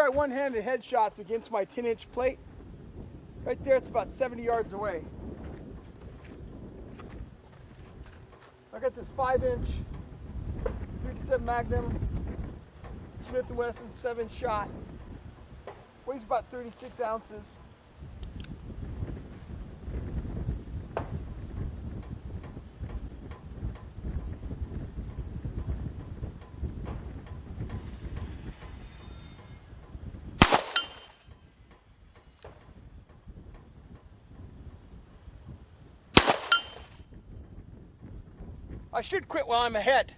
try one-handed headshots against my 10-inch plate. Right there, it's about 70 yards away. I got this 5-inch 357 Magnum Smith & Wesson 7-shot. Weighs about 36 ounces. I should quit while I'm ahead.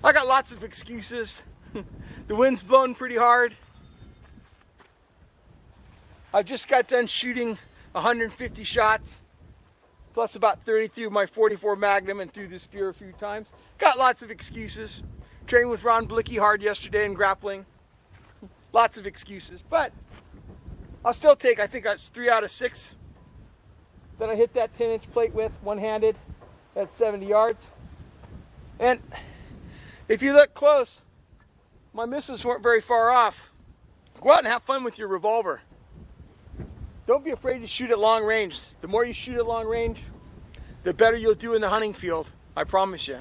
I got lots of excuses. The wind's blowing pretty hard. I just got done shooting 150 shots, plus about 30 through my 44 Magnum and through this spear a few times. Got lots of excuses. Trained with Ron Blicky hard yesterday in grappling. Lots of excuses, but I'll still take, I think that's 3 out of 6 that I hit that 10-inch plate with, one-handed, at 70 yards. And if you look close, my misses weren't very far off. Go out and have fun with your revolver. Don't be afraid to shoot at long range. The more you shoot at long range, the better you'll do in the hunting field. I promise you.